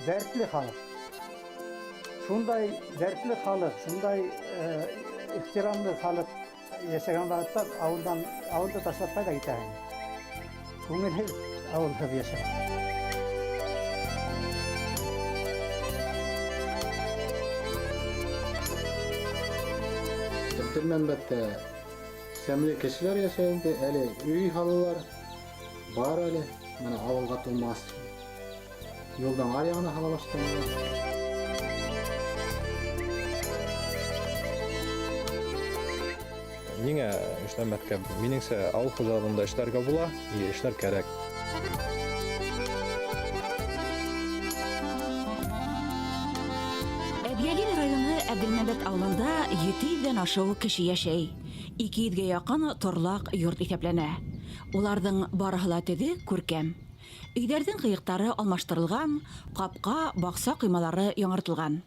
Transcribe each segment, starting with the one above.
дәртлі халық. Шундай дәртлі халық, шундай ихтирамлы халық яшәгән вакытта авылды ташлап кайда китәһең? Күңелһез авылда яшәгән. Әбделмәмбәттә сәмле кешеләр яшәгәндә, әле өй халылар бар әле, менә авылга тумас. Юлдан арягына hala башлаган. Нигә эшләмәткә? Минеңсә, авыл хуҗалыгында эшләргә була, эшләр кирәк. Әбьялил районы Әбделмәмбәт авылында 700-дән ашыу кеше яшәй. 200-гә якын торлак йорт исәпләнә. Уларның барыһы ла төҙе, күркәм. Өйҙәрҙең ҡыйыҡтары алмаштырылған, ҡапҡа, баҡса ҡоймалары яңыртылған.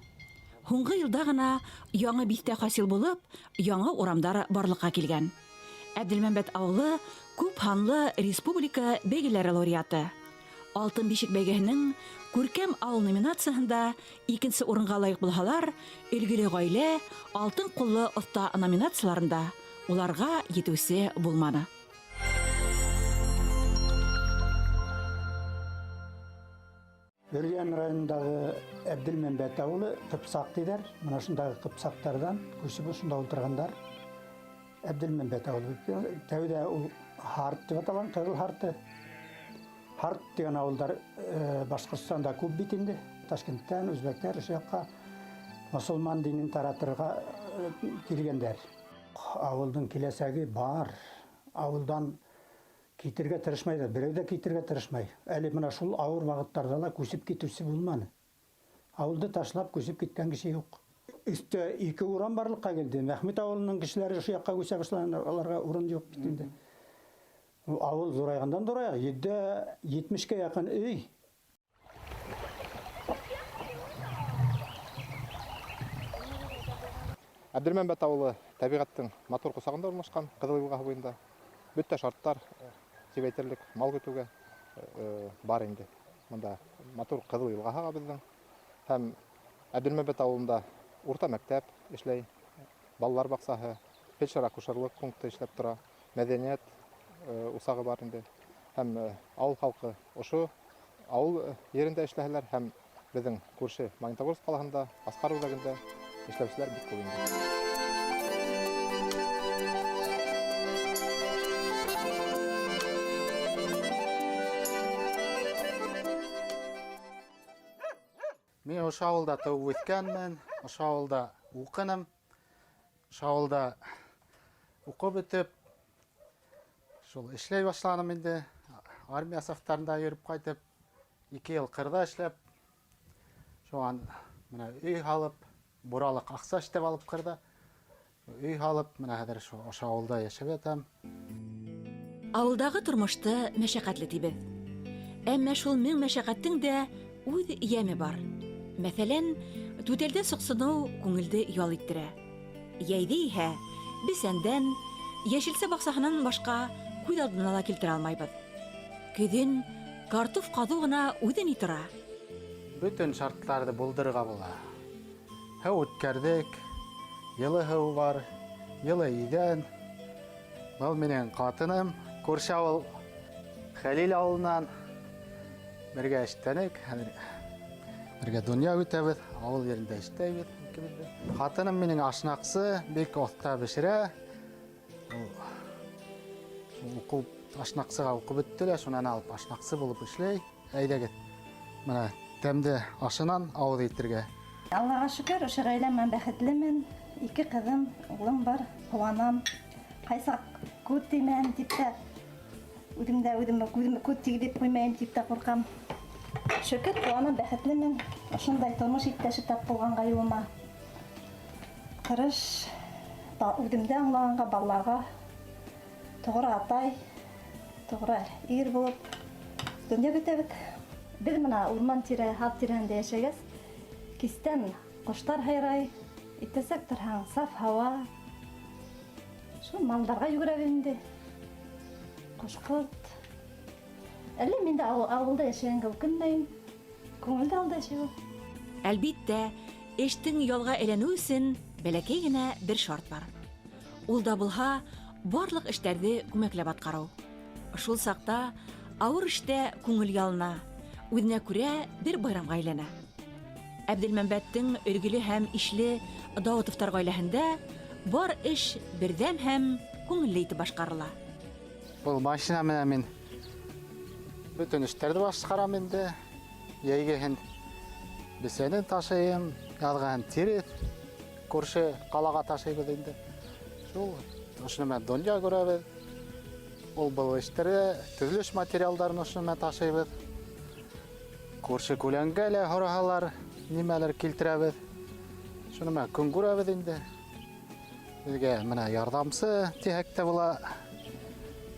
Һуңғы йылда ғына яңы биҫтә хасил булып, яңы урамдар барлыҡҡа килгән. Әбделмәмбәт ауылы күп һанлы республика бәйгеләре лауреаты. Алтын бишек бәйгеһенең күркәм ауыл номинацияһында 2-нче урынға лайыҡ булһалар, өлгөлө ғаилә, алтын ҡуллы оҫта номинацияларында уларға етеүсе булманы. Бөрйән районындағы Әбделмәмбәт ауылы Ҡыпсаҡ тиҙәр. Мына шундағы Ҡыпсаҡтарҙан күсеп шунда ултырғандар. Әбделмәмбәт ауылы. Тәүҙә ул Һарт дип аталған, Ҡыҙыл Һарты. Һарт дигән ауылдар Башҡортостанда күп бит инде. Ташкенттән үзбәктәр ошо яҡҡа мосолман динен таратырға килгәндәр. Ауылдың киләсәге бар. Ауылдан китергә тырышмайҙар, берәү ҙә китергә тырышмай. Әле бына шул ауыр ваҡыттарҙа ла күсеп китеүсе булманы. Ауылды ташлап күсеп киткән кеше юҡ. Өҫтә 2 урам барлыҡҡа килде. Мәхмүт ауылының кешеләре ошо яҡҡа күсә башланы, аларға урын юҡ бит инде. Ауыл ҙурайғандан ҙурайа, 70-ке яҡын өй. Әбделмәмбәт ауылы тәбиғәттең матур ҡосағында урынлашҡан, Ҡыҙыл йылғаһы буйында. Бөтә шарттар тип әйтерлек мал көтөүгә бар инде. Монда матур Ҡыҙыл йылғаһыға беҙҙең. Һәм Әбделмәмбәт ауылында урта мәктәп эшләй, балалар баҡсаһы, фельдшер-акушерлык пункты эшләп тора, мәҙәниәт усағы бар инде. Һәм ауыл халҡы ошо ауыл ерендә эшләһәләр, һәм беҙҙең күрше Магнитогорск ҡалаһында, Асҡар үҙәгендә эшләүселәр бик күп инде. Мин ошо ауылда тыуып үҫкәнмен, ошо ауылда уҡыным, ошо ауылда уҡып бөтөп, шул эшләй башланым инде. Армия сафтарында йөрөп ҡайтып, 2 йыл ҡырҙа эшләп, шуған менә өй һалып, буралыҡ аҡса эштәп алып ҡырҙа, өй һалып, менә хәҙер ошо ауылда йәшәп ятам. Ауылдағы тормошты мәшәҡәтле тибеҙ. Әммә шул мең мәшәҡәттең дә үҙ йәме бар. Мәҫәлән, түтәлдә соҡсоноу күңелде ял иттерә. Йәйҙе иһә бесәндән, йәшелсә баҡсаһынан башҡа күҙ алдына ла килтерә алмайбыҙ. Көҙөн картуф ҡаҙыу ғына үҙе ни тора. Бөтөн шарттарҙы булдырырға була. Һыу үткәрҙек, йылы һыу бар, йылы иҙән. Был минең ҡатыным, күрше ауыл Хәлил ауылынан бергә эштәнек. Бергә донъя үтәбеҙ, ауыл ерендә эштәйбеҙ. Ҡатыным минең ашнаҡсы, бик оҫта бешерә. Уҡып ашнаҡсыға уҡып бөттө лә, шунан алып ашнаҡсы булып эшләй. Әйҙәгеҙ, менә тәмде ашынан ауыҙ итергә. Аллаға шөкөр, ошо ғаиләмән бәхетлемен. 2 ҡыҙым, улым бар, ҡыуанам. Ҡайсаҡ күҙ теймәһен тип тә, үҙемә күҙ тигеҙеп ҡуймайым тип тә ҡурҡам. Шөкөр, ҡыуанам, бәхетлемен. Ошондай тормош иптәше тап булғанға юлыма. Тырыш, үҙемдә аңлағанға балаларға тоғра атай, тоғра ир булып, донъя көтәбеҙ. Беҙ бына урман тирә, һаҙ тирәһендә йәшәгәс, кистән ҡоштар һайрай, итәсәк торһаң, саф һауа. Шул малдарға йүгерәбеҙ инде. Ҡош-ҡорт. Әле мин дә ауылда йәшәгәнгә үкенмәйем. Күңел дә алда яшәү. Әлбиттә, эштең ялга әйләнү өчен бәләкәй генә бер шарт бар. Ул да булһа, барлык эшләрне күмәкләп аткару. Шул сакта авыр эштә күңел ялына, үзенә күрә бер байрамга әйләнә. Әбделмәмбәттең өлгеле һәм ишле Даутовтар гаиләһендә бар эш бердәм һәм күңелле итеп башкарыла. Бұл машина менен мен бүтін іштерді башқарам енді. Егеген бесенін ташайым, ялған тері көрші қалаға ташайбыз енді. Шул ошону мен донжа көрөбүз. Бұл іштерді түзүлүш материалдарын ошону мен ташайбыз. Көрші көлеңге эле хорохалар, немелер келтиребиз. Шуну мен күн көрөбүз енді. Бизге мына ярдамсы тиһекте була.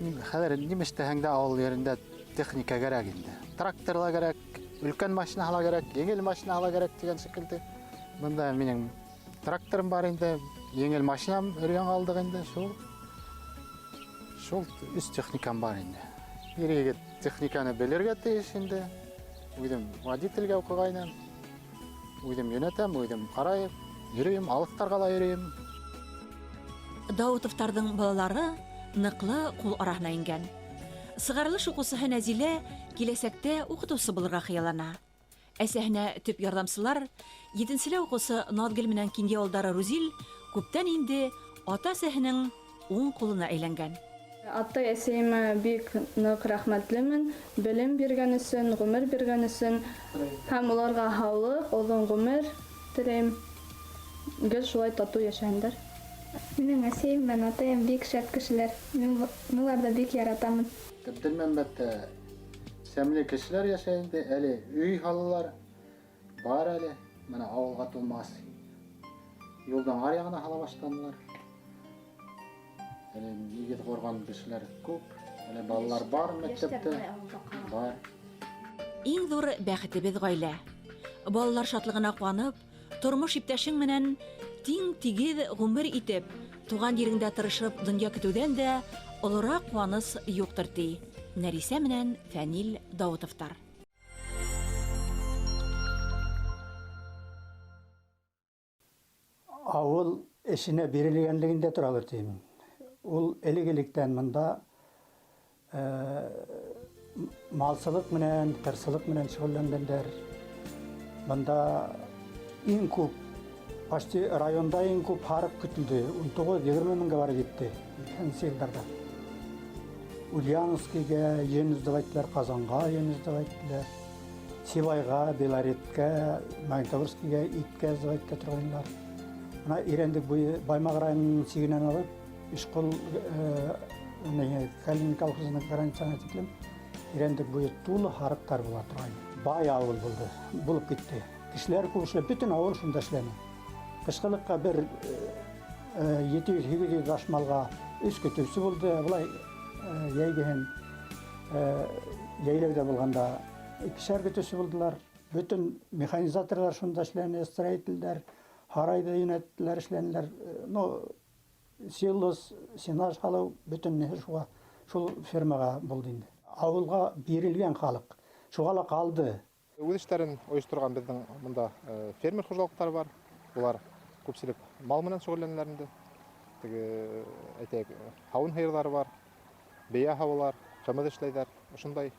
Хәзер немештәһәңдә авыл yerinde техника кирәк инде. Тракторлар кирәк, өлкән машиналар кирәк, еңел машиналар кирәк дигән шикелле. Монда минем тракторым бар инде, еңел машинам өргән алдык инде, шул үз техникам бар инде. Бирегә техниканы белергә тиеш инде. Үзем водительгә укыгайнам. Үзем йөнәтәм, үзем карайым, йөрим, алыктарга да йөрим. Даутовтарның балалары ныклы кул араһына ингән. Сыгарылыш укучысы Нәзилә киләсәктә укытучы булырга хыяллана. Әсәһенә төп ярдәмчылар 7нчелә укучысы Надгөл менән кинди улдары Рузил күптән инде ата-әсәһенең уң кулына әйләнгән. Ата-әсәемә бик нык рәхмәтлемен. Белем биргән өчен, гомер биргән өчен һәм уларга һаулык, озын гомер теләйм. Гел шулай тату яшәһеннәр. Минем әсәем мен атаем бик шәп кешеләр. Мин уларны бик яратамын. Әбделмәмбәттә сәмле кешеләр яшәй инде, әле өй халылар бар әле. Менә авылга тулмас. Юлдан арягына hala баштанылар. Әле егет корган кешеләр күп. Әле балалар бар мәктәптә. Бар. Иң зур бәхетебез гаилә. Балалар шатлыгына куанып, тормыш иптәшең менән тиң-тигез гомер итеп, туган җиреңдә тырышып дөнья көтүдән дә олырак куаныс юктыр ди. Нәрисә менән Фәнил Даутовтар. Авыл эшенә бирелгәнлегендә торалар тием. Ул элек-электән монда малсылык менән, кырсылык менән шөгыльләнгәннәр. Монда иң күп, почти районда иң күп харык көтүлде. 19-20 меңгә барып җитте. Елларда. Ульяновскийга ен издавайтлар, Казанга ен издавайтлар, Сибайга, Белоретка, Магнитогорскийга икке издавайтка торганнар. Мына Ирәндек буе Баймак районының сигенән алып, Ишкол Калин колхозының границасына тиклем Ирәндек буе тулы харыктар була торган. Бай авыл булып китте. Кешеләр күбесе бүтән авыл шунда эшләнә. Кышкылыкка бер 700-800 ашмалга үз көтүче булды. Булай яйгән яйларда булганда икешәр көтүче булдылар. Бүтән механизаторлар шунда эшләнә, строительләр, харайда юнәттеләр эшләнәләр. Силос, сенаж халык бүтән шул фермага булды инде. Авылга бирелгән халык шугала калды. Үз эшләрен оештырган безнең монда фермер хуҗалыктары бар. Булар күпчелек мал менән шөгыльләнәләр инде. Теге әйтәк, һавын һыерлары бар. Бия һавалар, чамада эшләйләр. Ошондай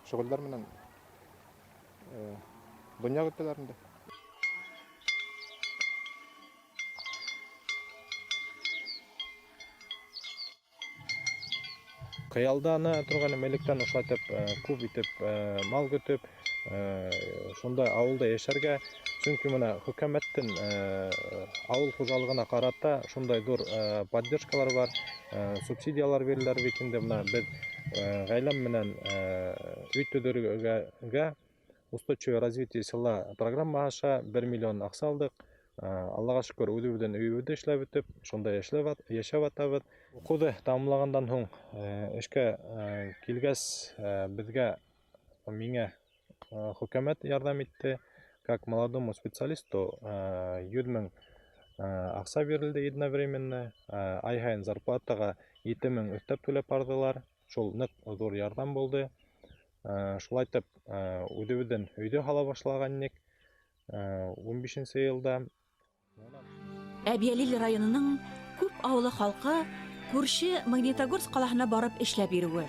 шөгыльләр менән дөнья көтәләр инде. Кыялдана торган мелектән ушатып, күп итеп мал көтеп, шунда авылда яшәргә, чөнки менә хөкүмәттән авыл хуҗалыгына карата шундай зур поддержкалар бар, субсидиялар бирәләр бит инде. Менә без гаиләм менән үй төзергә устойчивое развитие села программа аша 1 миллион акча алдык. Аллага шөкер, үзебездән өйбездә эшләп бетеп, шунда яшәп атабыз. Укуды тамамлагандан соң эшкә килгәс, безгә миңа хөкүмәт ярдәм итте. Как молодому специалисту 100 мең акча бирелде единовременно. Ай һайын зарплатага 7 мең өстәп түләп бардылар. Шул нык зур ярдәм булды. Шулай итеп, үҙебеҙҙең өйҙө һала башлаган инек 15-нче йылда. Әбйәлил районының күп ауылы халҡы күрше Магнитогорск ҡалаһына барып эшләп йөрөүе.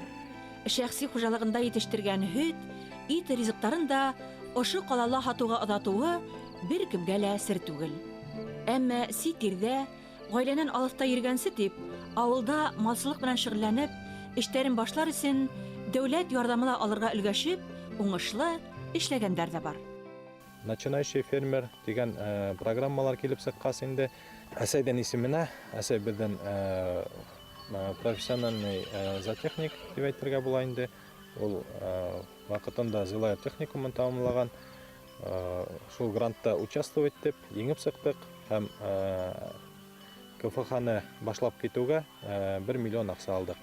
Шәхси хужалығында етештергән һөт, ит ризыҡтарын да ошо ҡалала һатыуға оҙатыуы бер кемгә лә сер түгел. Әммә сит ирҙә, ғаиләнән алыҫта йөргәнсе тип, ауылда малсылыҡ менән шөғөлләнеп, эштәрен башлар өсөн дәүләт ярҙамы ла алырға өлгәшеп, уңышлы эшләгәндәр ҙә бар. Начинающий фермер дигән программалар килеп сыҡҡас инде, әсәйҙең исеменә, әсәй беҙҙең профессиональный зоотехник дип әйтергә була инде. Ул ваҡытында Зилайыр техникумын тамамлаған. Шул грантта участвовать итеп, еңеп сыҡтык һәм КФХ-ны башлап китеүгә 1 миллион аҡса алдык.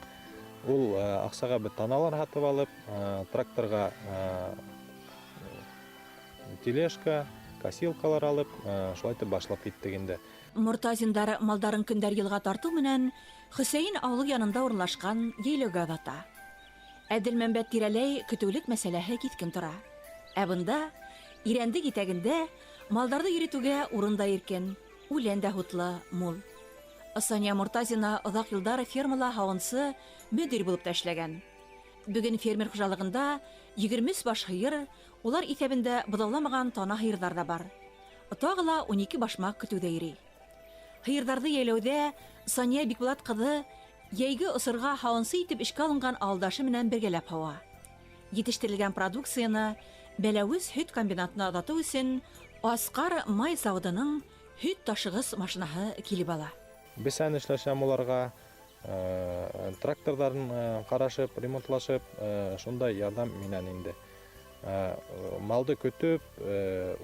Ул аҡсаға беҙ таналар һатып алып, тракторға тележка, косилкалар алып, шулай итеп башлап киттек инде. Мортазиндар малдарын көндәр йылға тарту менән Хөсәйен ауылы янында урынлашҡан йәйләүгә оҙата. Әҙелмәмбәт тирәләй көтөүлек мәсьәләһе киҫкен тора. Ә бында Ирәнде итәгендә малдарҙы йөрөтөүгә урын да иркен, үлән дә һутлы, мул. Сания Мортазина оҙаҡ йылдар фермала һауынсы, мөдир булып та эшләгән. Бөгөн фермер хужалығында 23 баш һыйыр, улар иҫәбендә быҙауламаған тана һыйырҙар да бар. Тағы ла 12 башмаҡ көтөүҙә йөрөй. Һыйырҙарҙы йәйләүҙә Сания Бикбулат ҡыҙы йәйге осорға һауынсы итеп эшкә алынған ауылдашы менән бергәләп һауа. Етештерелгән продукцияны Бәләүез һөт комбинатына оҙатыу өсөн Асҡар май заводының һөт ташығыс машинаһы килеп ала. Бесән эшләшәм уларға, тракторҙарын ҡарашып, ремонтлашып, шундай ярҙам минән инде. Малды көтөп,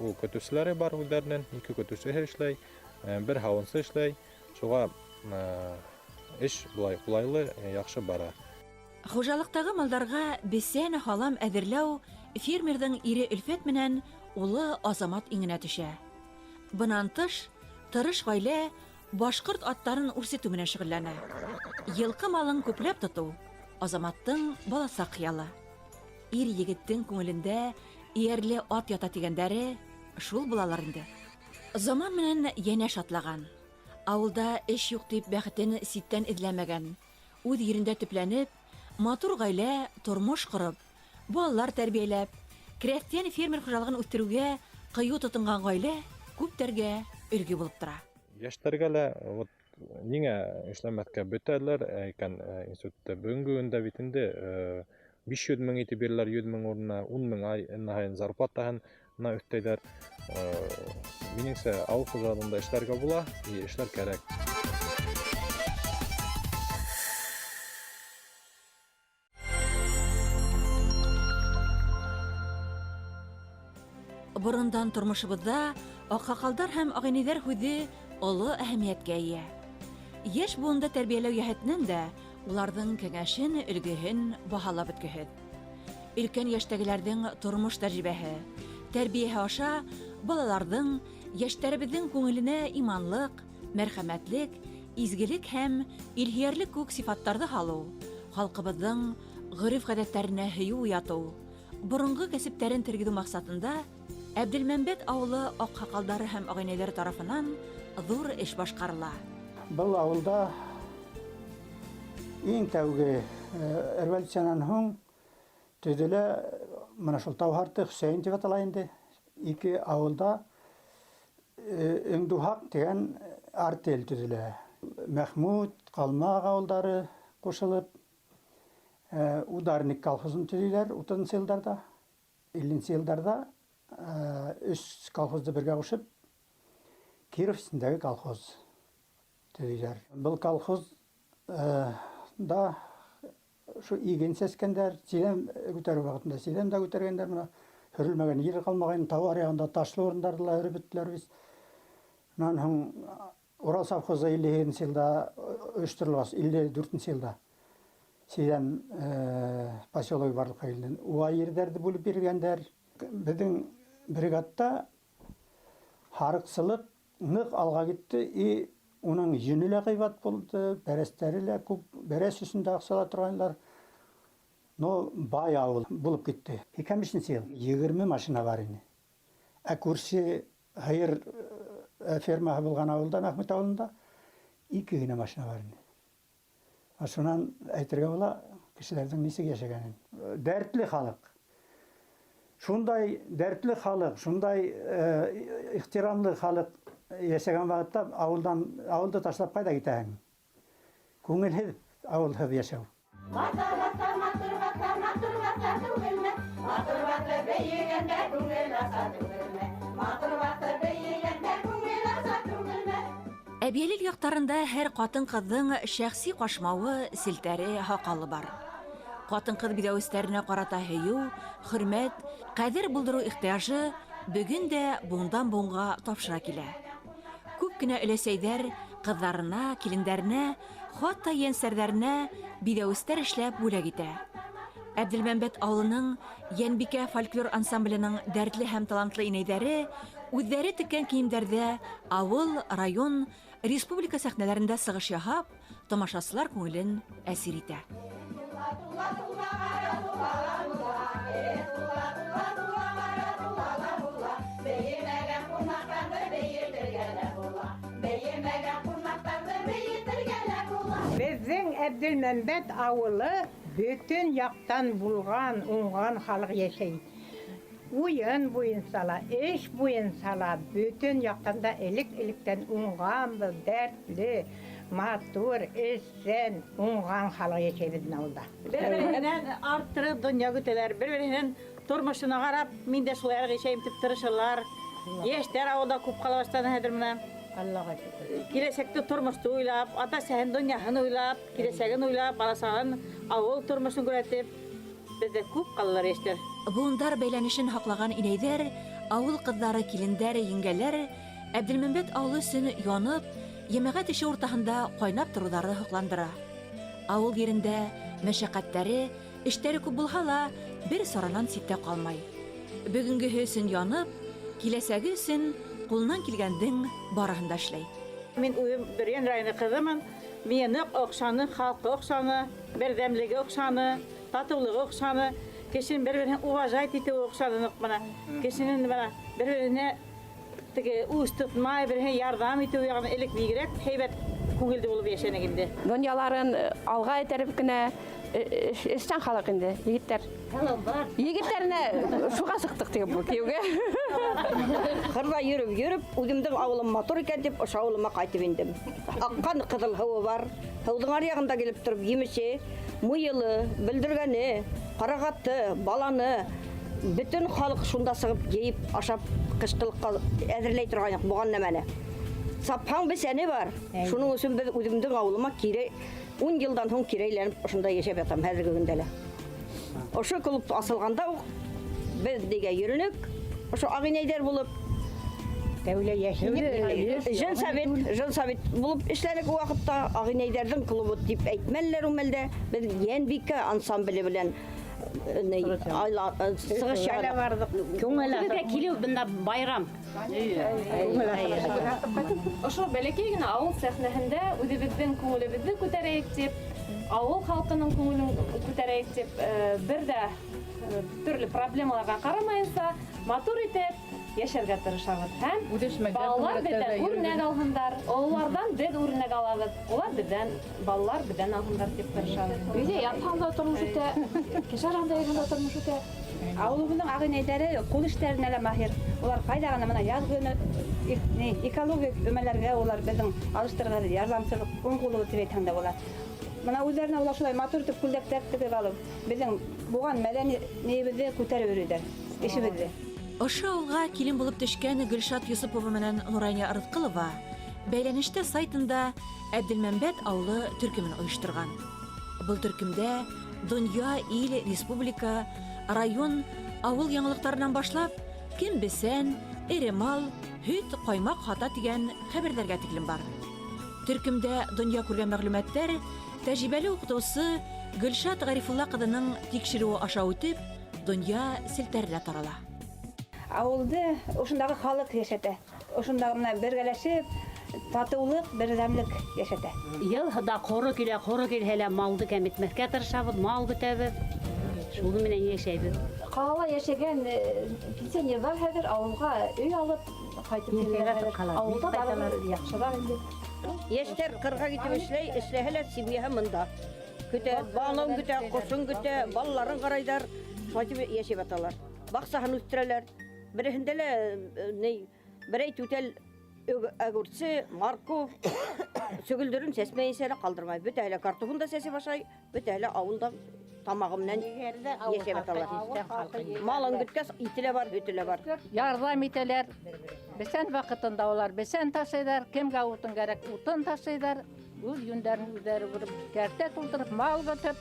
ул көтөүселәре бар үҙҙәренең, 2 көтөүсеһе эшләй, 1 һауынсы эшләй. Шуға эш булай ҡулайлы, яҡшы бара. Хужалыҡтағы малдарға бесән һалам әҙерләү фермерҙың ире Өлфәт менән улы Азамат иңенә төшә. Бынан тыш, тырыш ғаилә башҡорт аттарын үрсетеү менән шөғөлләнә. Йылҡы малын күпләп тотоу Азаматтың баласаҡ хыялы. Ир егеттең күңелендә эйәрле ат ята тигәндәре шул булалар инде. Заман менән йәнә шатлаган. Ауылда эш юҡ тип бәхетен ситтән эҙләмәгән. Үҙ ерендә төпләнеп, матур ғаилә тормош ҡороп, балалар тәрбиәләп, крәҫтиән фермер хужалығын үҫтереүгә ҡыйыу тотонған ғаилә күптәргә өлгө булып тора. Йәштәргә лә ниңә эшләмәҫкә бөтәләр икән институтта. Бөгөнгө көндә бит инде 500 мең итеп бирәләр 100 мең урынына, 10 мең ай зарплатаһын өҫтәйҙәр. Минеңсә, ауыл хужалығында эшләргә була, эшләр кәрәк. Борондан тормошыбыҙҙа аҡһаҡалдар һәм ағинәйҙәр һүҙе оло әһәмиәткә эйә. Йәш буында тәрбиәләү йәһәтенән дә уларҙың кәңәшен, өлгөһөн баһалап бөткөһөҙ. Өлкән йәштәгеләрҙең тормош тәжрибәһе, тәрбиәһе аша балаларҙың, йәштәребеҙҙең күңеленә иманлык, мәрхәмәтлек, изгелек һәм илһөйәрлек күк сифаттарҙы һалыу, халҡыбыҙҙың ғөрөф-ғәҙәттәренә һөйөү уятыу, боронғо кәсептәрен тергеҙеү маҡсатында Әбделмәмбәт ауылы аҡһаҡалдары һәм ағинәйҙәре тарафынан ҙур эш башҡарыла. Был ауылда иң тәүге революциянан һуң төҙөлә, мына шул Тауһарты Хөсәйен тип атала инде. 2 ауылда Өңдүһаҡ тигән артель төҙөлә. Мәхмүт, Ҡалмаҡ ауылдары ҡушылып, Ударник колхозын төҙөйҙәр 30-нчы йылдарда, 50-нче йылдарда 3 колхозды бергә ҡушып, Киров исемендәге колхоз төҙөйҙәр. Был колхоз да шу иген сәскәндәр, сидән күтәрү ваҡытында сидән дә күтәргәндәр, мына һөрөлмәгән ер ҡалмаған, тау аръяғында ташлы урындарҙы ла һөрөп бөттөләр бит. Унан һуң Урал совхозы 57-нче йылда ойошторола, 54-нче йылда сидән поселок барлыҡҡа килгән. Уға ерҙәрҙе бүлеп биргәндәр. Беҙҙең бригадта һарыҡсылыҡ ныҡ алға китте, и уның йөнө лә ҡыйбат булды, бәрәстәре лә күп, бәрәс өсөн дә аҡсала торғандар. Но бай ауыл болып кетті. 2000 ел 20 машина бар еді. Көрші хайыр ферма болған ауылдан Ахмет ауылында 2 генә машина бар еді. Ашынан әйтергә була кешеләрнең нисек яшәгәнен. Дәртле халык. Шундай дәртле халык, шундай ихтирамлы халык яшәгән вакытта авылды ташлап кайда китәһең? Күңелһез авылһыз яшәү. Әбиелил яктарында һәр катын-кызның шәхси кашмавы, селтәре, хакалы бар. Катын-кыз бидәүстәренә карата һөю, хөрмәт, кадер булдыру ихтыяжы бүген дә буңдан-буңга тапшыра килә. Күп кенә өләсәйдәр кызларына, килендәренә, хатта янсәрдәренә бидәүстәр эшләп бүләк итә. Әбделмәмбәт авылының Янбикә фольклор ансамбленең дәртле һәм талантлы инәйдәре үҙҙәре теккән киемдәрҙә ауыл, район, республика сәхнәләрендә сығыш яһап, тамашасылар күңелен әсир итә. Безнең Әбделмәмбәт ауылы бөтен яктан булган, уңган халык яшәй. Уен буен сала, эш буен сала, бөтен яктан да элек-электән уңган, дәртле, матур, эшсән, уңган халык яшәй безнең авылда. Бер-береннән арттырып дөнья көтәләр, бер-беренең тормышына карап, мин дә шулай яшәйм дип тырышалар. Яшьтәр авылда күп кала башлады хәзер менә. Аллага шөкер. Киләчәктә тормышты уйлап, ата-сәһен дөньяһын уйлап, киләчәген уйлап, баласагын авыл тормышын күрәтеп, бездә күп калалар яшьтәр. Буындар бәйләнешен һаҡлаған инәйҙәр, ауыл ҡыҙҙары, килендәр, еңгәләр Әбделмәмбәт ауылы өсөн янып, йәмәғәт эше уртаһында ҡайнап тороуҙары һоҡландыра. Ауыл ерендә мәшәҡәттәре, эштәре күп булһа ла, бер саранан ситтә ҡалмай. Бөгөнгөһө өсөн янып, киләсәге өсөн ҡулынан килгәндең барыһын да эшләй. Мин үҙем Бөрйән районы ҡыҙымын. Миңә ныҡ оҡшаны, халҡы оҡшаны, берҙәмлеге оҡшаны, татыулығы оҡшаны. Кешенең бер-береһен уважать итеүе оҡшаны ныҡ бына. Кешенең бер-береһенә үс тотмай, береһенә ярҙам итеү яғына элек бигерәк һәйбәт күңелде булып йәшәнек инде. Донъяларын алға этәреп кенә эштән халык инде, егеттәр. Егеттәренә шуға сыҡтык тип кияүгә. Ҡырҙа йөрөп, үҙемдең ауылым матур икән дип, ошо ауылыма ҡайтып индем. Аҡҡан ҡыҙыл һыуы бар. Һыуҙың аръяғында килеп тороп, емеше, муйылы, белдергәне, ҡарағаты, баланы, бөтөн халыҡ шунда сығып, йыйып, ашап, ҡышҡылыҡҡа әҙерләй торған булған нәмәне. Сапһаң бесәне бар. Шуның өсөн беҙ үҙемдең ауылыма 10 йылдан һуң кире әйләнеп, ошонда йәшәп ятам хәҙерге көндә лә. Ошо клуб асылғанда уҡ беҙ дигә йөрөнөк, ошо ағинәйҙәр булып, Жансовет булып эшләнек ваҡытта, ағинәйҙәрҙең клубы дип әйтмәлеләр үмәлдә, беҙ Йәнбикә ансамбле белән сығыш яһадык. Күңелгә килеү бында байрам. Ошо бәләкәй генә ауыл сәхнәһендә үҙебеҙҙең күңелебеҙҙе күтәрәйек дип, ауыл халҡының күңелен күтәрәйек дип, бер дә төрлө проблемаларға ҡарамайынса, матур итеп йәшәргә тырышабыҙ. Һәм балалар беҙҙән үрнәк алһындар, ололарҙан беҙ үрнәк алабыҙ, улар беҙҙән, балалар беҙҙән алһындар дип тырышабыҙ. Өйҙә ятһаң да тормош үтә, кеше аранда йөргәндә тормош үтә. Ауылыбыҙҙың ағинәйҙәре ҡул эштәренә лә маһир. Улар ҡайҙа ғына мына яҙ көнө экологик өмәләргә улар беҙҙең алыштырған ярҙамсылыҡ уң ҡулы тип әйтһәң дә була. Мына үҙҙәренә улар шулай матур итеп күлдәктәр тегеп алып, беҙҙең буған мәҙәниәтебеҙҙе күтәреп йөрөйҙәр, эшебеҙҙе. Ошо ауылға килен булып төшкән Гөлшат Йосопова менән Нурания Арыҫҡылова бәйләнештә сайтында Әбделмәмбәт ауылы төркөмөн ойошторған. Был төркөмдә донъя, ил, республика, район, ауыл яңылыҡтарынан башлап, кем бесән, эре мал, һөт, ҡаймаҡ һата тигән хәбәрҙәргә тиклем бар. Төркөмдә донъя күргән мәғлүмәттәр тәжрибәле уҡытыусы Гөлшат Ғарифулла ҡыҙының тикшереүе аша үтеп, донъя селтәрелә тарала. Ауылды ошондағы халык йәшәтә. Ошондағы мына бергәләшеп, татыулык, берҙәмлек йәшәтә. Йылда ҡоро килһә лә малды кәм итмәҫкә тырышабыҙ, мал көтәбеҙ. Шул менән яшәйбез. Қалала яшәгән пенсионерлар хәзер авылга өй алып кайтып киләләр. Авылда барып яхшырак инде. Яшьтәр кырга китеп эшләһәләр, семьяһы монда. Көтә, балын көтә, кошын көтә, балаларын карайдар, шайтып яшәп аталар. Баксаһын үстерәләр. Берәһендә лә берәй түтәл огурцы, морков, сөгелдерен сәсмәйсә лә калдырмай. Бөтә әле картофын да сәсе башлай, бөтә әле авылда тамагы менән яшәп аталар. Малын көткәс, ите лә бар, һөте лә бар. Ярдәм итәләр. Бесән вакытында улар бесән ташыйлар, кемгә утын кирәк, утын ташыйлар. Үз юндәрен үзләре бурып, кәртә тултырып, мал көтеп,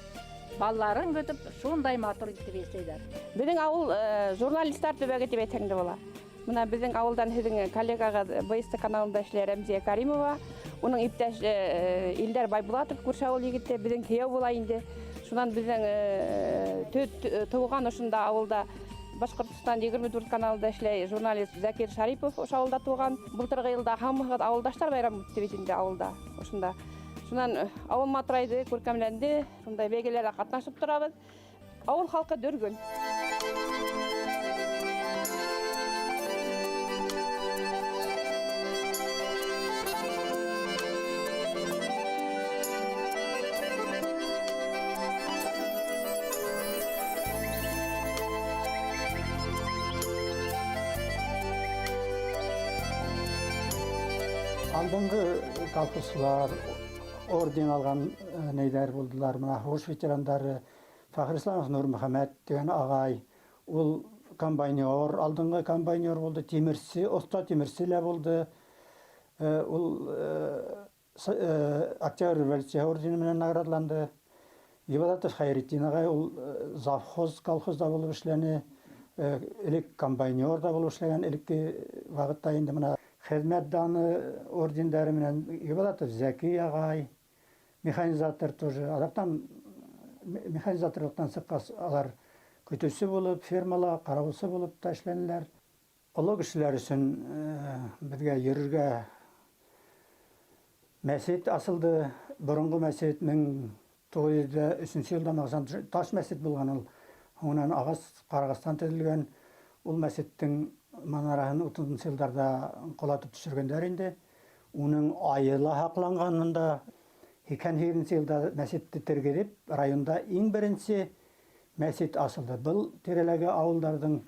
балларын көтеп, шундай матур итеп яшәйләр. Безнең авыл журналистлар төбәге дип әйткәндә була. Менә безнең авылдан һезнең коллегага БСТ каналында эшләр Рәмзия Каримова, уның иптәш Илдар Байбулатов күрше авыл егете, безнең кияү була инде. Шуннан безнең туган ошында авылда Башкортстан 24 каналында эшләй журналист Закир Шарипов ошо авылда туган. Былтыргы елда һәммәгә авылдаштар байрамы үтте бит инде авылда. Ошында. Шуннан авыл матурайды, күркәмләнде, шундай бәйгеләрдә катнашып торабыз. Авыл халкы дөргөн. Алдыңғы колхозчылар орден алған нәйләр булдылар. Мына Хуш ветерандары Фахир Исламов Нурмөхәмәт деген агай. Ул комбайнер, алдыңғы комбайнер булды, тимерче, оста тимерче лә булды. Ул Октябрь революция ордены менән наградланды. Ибадатов Хайретдин агай ул завхоз, колхозда булып эшләне. Элек комбайнер да булып эшләгән, элекке вакытта инде мына хезмәт даны ордендары менән Ибадатов Зәки агай, механизатор тоже. Адактан механизаторлыктан сыккас алар көтүче булып, фермала каравылчы булып та эшләнеләр. Олы кешеләр өчен безгә йөрергә мәсет асылды. Борынгы мәсет 1903 елда Магзан таш мәсет булган ул. Онан агач карагастан төзелгән. Ул мәсеттең манараһын 30 елларда колатып төшергәннәр инде. Уның айылы хакланганында 2020 елда мәсетте тергелеп, районда иң беренче мәсет асылды. Был тирәләге авылларның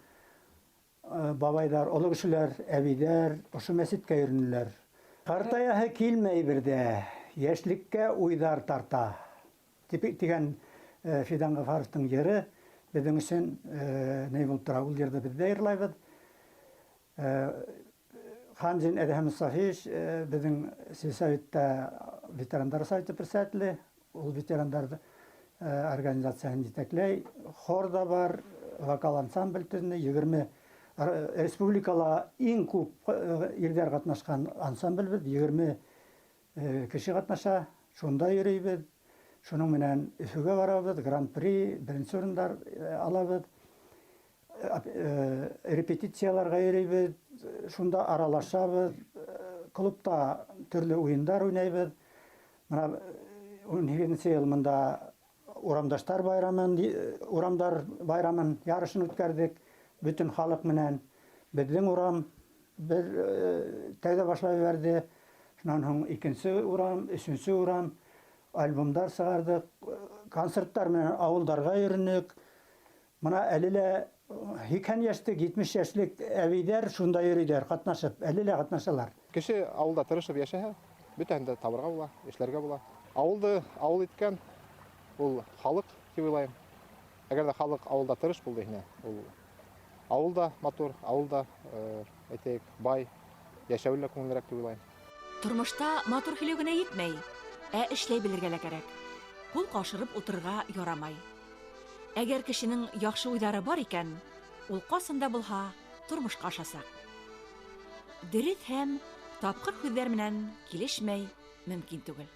бабайлар, олы кешеләр, әбидәр ошо мәсеткә йөрнеләр. Картаяһы килмәй бердә, яшьлеккә уйдар тарта. Дигән Фидан Гафаровтың йыры безнең өчен ни булып тора, ул йырды без дә йырлайбыз. Ханжин Әдһәм Сафиш безнең сельсоветта ветерандар советы председателе, ул ветерандар организациясын җитәкләй. Хор да бар, вокал ансамбль төзенә, 20 республикала иң күп ирләр катнашкан ансамбль бит, 20 кеше катнаша, шунда йөрибез. Шуның менән Өфөгә барабыз, гран-при, беренче урыннар алабыз. Репетицияларга йөрибез, шунда аралашабыз, клубта төрле уендар уйнайбыз. Мына 12-нче ел монда урамдаштар урамдар байрамын ярышын үткәрдек. Бүтән халык менән безнең урам бер тәүдә башлап берде. Шуннан соң икенче урам, өченче урам альбомдар сыгардык, концертлар менән авылдарга йөрнек. Мына әле лә 80 яшьлек, 70 яшьлек әбидәр шунда йөриләр, катнашып, әле лә катнашалар. Кеше авылда тырышып яшәһә, бөтәһендә табырга була, эшләргә була. Авылды авыл иткән ул халык дип уйлайм. Әгәр дә халык авылда тырыш булды ине, ул авылда матур, авылда әйтәйек, бай, яшәүле күңеллерәк дип уйлайм. Тормышта матур һөйләү генә җитмәй, эшләй белергә лә кирәк. Кул кашырып утырырга ярамай. Әгәр кешенең яхшы уйлары бар икән, ул касында булһа тормышка ашасак. Дөрес һәм тапкыр сүзләр менән килешмәй мөмкин түгел.